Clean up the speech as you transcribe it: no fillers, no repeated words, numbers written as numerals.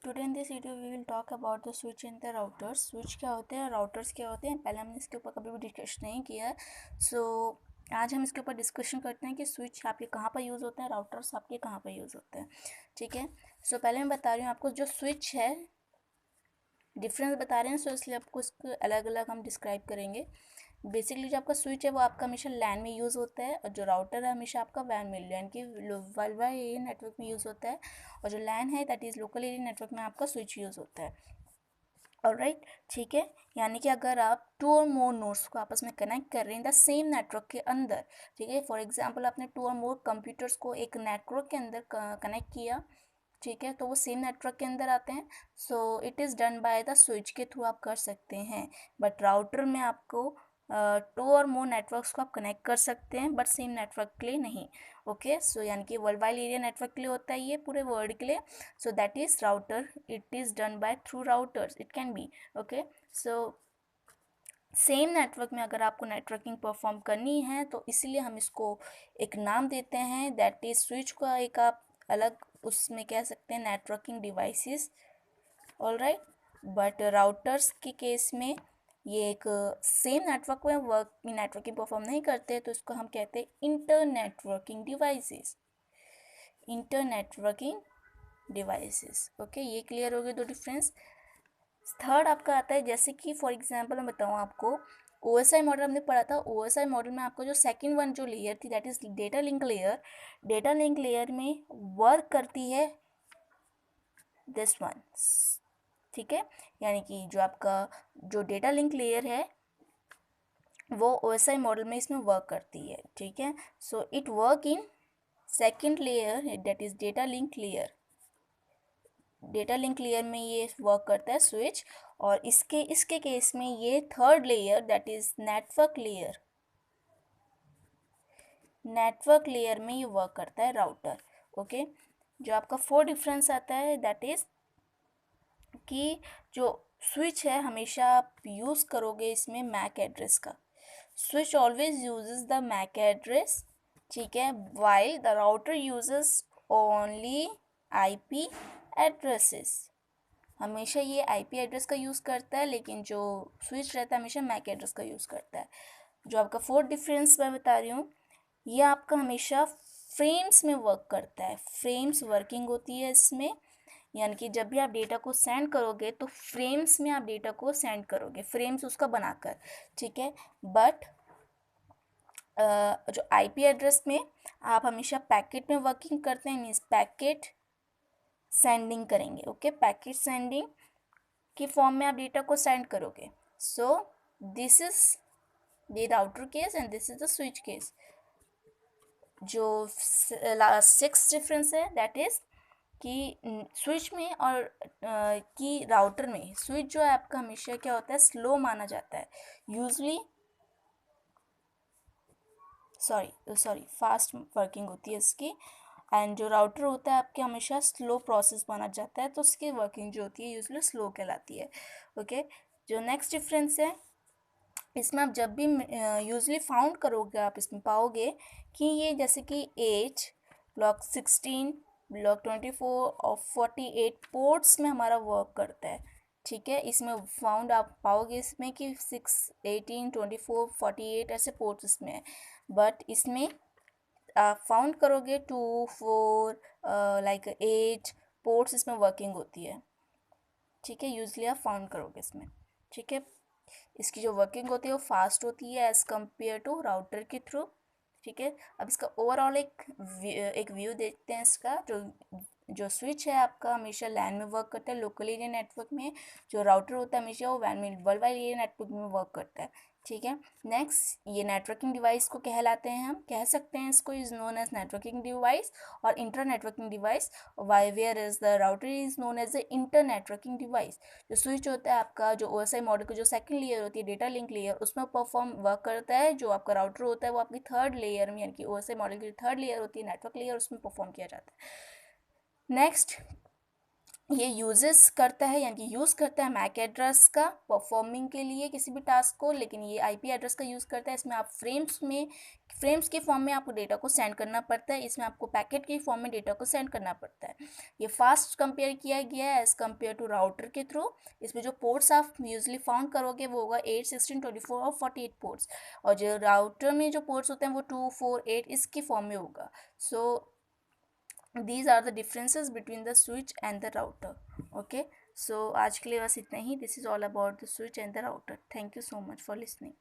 Today in this video we will talk about the switch in the routers. Switch क्या होते हैं, routers क्या होते हैं, पहले हमने इसके ऊपर कभी भी डिस्कशन नहीं किया है। सो आज हम इसके ऊपर डिस्कशन करते हैं कि स्विच आपके कहाँ पर यूज़ होते हैं, राउटर्स आपके कहाँ पर यूज़ होते हैं। ठीक है, सो पहले मैं बता रही हूँ आपको, जो स्विच है डिफरेंस बता रहे हैं, सो इसलिए आपको इसको अलग अलग हम डिस्क्राइब करेंगे। बेसिकली जो आपका स्विच है वो आपका हमेशा लैन में यूज़ होता है, और जो राउटर है हमेशा आपका वैन में लैन की वर्ल्ड वाइड एरिया नेटवर्क में यूज़ होता है, और जो लैन है that is local area network में आपका स्विच यूज़ होता है। ऑलराइट, ठीक है। यानी कि अगर आप 2 और मोर नोड्स को आपस में कनेक्ट कर रहे हैं द सेम नेटवर्क के अंदर, ठीक है, फॉर एग्जांपल आपने 2 और मोर कंप्यूटर्स को एक नेटवर्क के अंदर कनेक्ट किया, ठीक है, तो वो सेम नेटवर्क के अंदर आते हैं। So it is done by the switch के थ्रू आप कर सकते हैं, बट राउटर में आपको 2 और मोर नेटवर्क्स को आप कनेक्ट कर सकते हैं, बट सेम नेटवर्क के लिए नहीं। ओके, सो यानी कि वर्ल्ड वाइड एरिया नेटवर्क के लिए होता है ये, पूरे वर्ल्ड के लिए। So that is router, it is done by through routers, it can be. Okay, so same network में अगर आपको नेटवर्किंग परफॉर्म करनी है तो इसीलिए हम इसको एक नाम देते हैं, दैट इज स्विच का एक आप अलग उसमें कह सकते हैं networking devices. Alright, but routers के केस में ये एक सेम नेटवर्क में नेटवर्किंग परफॉर्म नहीं करते, तो इसको हम कहते हैं inter networking devices, inter networking devices. Okay, ये क्लियर हो गए दो डिफरेंस। थर्ड आपका आता है, जैसे कि फॉर एग्जांपल मैं बताऊँ आपको, OSI मॉडल हमने पढ़ा था। OSI मॉडल में आपको जो सेकंड वन जो लेयर थी that is data link layer, data link layer में वर्क करती है दिस वन, ठीक है। यानी कि जो आपका जो डेटा लिंक लेयर है वो OSI मॉडल में इसमें वर्क करती है, ठीक है। So it work in second layer that is data link layer, data link layer में ये वर्क करता है स्विच, और इसके केस में ये third layer that is network layer, network layer में ये वर्क करता है राउटर। ओके, जो आपका 4 डिफरेंस आता है दैट इज कि जो स्विच है हमेशा आप यूज़ करोगे इसमें मैक एड्रेस का, switch always uses the MAC address, ठीक है, while the router uses only IP addresses. हमेशा ये IP एड्रेस का यूज़ करता है, लेकिन जो स्विच रहता है हमेशा मैक एड्रेस का यूज़ करता है। जो आपका 4th डिफरेंस मैं बता रही हूँ, ये आपका हमेशा फ्रेम्स में वर्क करता है, फ्रेम्स वर्किंग होती है इसमें। यानी कि जब भी आप डेटा को सेंड करोगे तो फ्रेम्स में आप डेटा को सेंड करोगे, फ्रेम्स उसका बनाकर, ठीक है। बट जो IP एड्रेस में आप हमेशा पैकेट में वर्किंग करते हैं, मीन्स पैकेट सेंडिंग करेंगे। ओके, पैकेट सेंडिंग की फॉर्म में आप डेटा को सेंड करोगे। So this is the router case and this is the switch case. जो 6th डिफरेंस है दैट इज कि स्विच में और कि राउटर में स्विच जो है आपका हमेशा क्या होता है, स्लो माना जाता है यूजली, सॉरी फास्ट वर्किंग होती है इसकी, एंड जो राउटर होता है आपके हमेशा स्लो प्रोसेस माना जाता है, तो उसकी वर्किंग जो होती है यूजली स्लो कहलाती है। ओके, जो नेक्स्ट डिफरेंस है, इसमें आप जब भी यूजली फाउंड करोगे आप इसमें पाओगे कि ये जैसे कि 8 ब्लॉक 16 ब्लॉक 24 और 48 पोर्ट्स में हमारा वर्क करता है, ठीक है। इसमें फाउंड आप पाओगे इसमें कि 6 18 24 48 ऐसे पोर्ट्स इसमें है, बट इसमें आप फाउंड करोगे 2 4 लाइक 8 पोर्ट्स इसमें वर्किंग होती है, ठीक है, यूजली आप फाउंड करोगे इसमें, ठीक है। इसकी जो वर्किंग होती है वो फास्ट होती है एज़ कम्पेयर टू राउटर के थ्रू, ठीक है। अब इसका ओवरऑल एक व्यू देखते हैं इसका। जो स्विच है आपका हमेशा लैन में वर्क करता है, लोकल एरिया नेटवर्क में। जो राउटर होता है हमेशा वो वैन में वर्ल्ड वाइड एरिया नेटवर्क में वर्क करता है, ठीक है। नेक्स्ट, ये नेटवर्किंग डिवाइस को कहलाते हैं, हम कह सकते हैं इसको is known as networking device और inter networking device, why where is the router is known as the inter networking device. जो स्विच होता है आपका, जो OSI मॉडल की जो सेकंड लेयर होती है डेटा लिंक लेयर, उसमें परफॉर्म वर्क करता है। जो आपका राउटर होता है वो आपकी थर्ड लेयर में, यानी कि OSI मॉडल की थर्ड लेयर होती है नेटवर्क लेयर, उसमें परफॉर्म किया जाता है। नेक्स्ट, ये यूजेस करता है, यानी कि यूज़ करता है मैक एड्रेस का परफॉर्मिंग के लिए किसी भी टास्क को, लेकिन ये आईपी एड्रेस का यूज़ करता है। इसमें आप फ्रेम्स के फॉर्म में आपको डेटा को सेंड करना पड़ता है, इसमें आपको पैकेट के फॉर्म में डेटा को सेंड करना पड़ता है। ये फास्ट कंपेयर किया गया है एज़ कम्पेयर टू राउटर के थ्रू। इसमें जो पोर्ट्स आप यूजली फाउंड करोगे वो होगा 8, 16, 24 और 48 पोर्ट्स, और जो राउटर में जो पोर्ट्स होते हैं वो 2, 4, 8 इसके फॉर्म में होगा। सो these are the differences between the switch and the router. Okay, so आज के लिए बस इतना ही. This is all about the switch and the router. Thank you so much for listening.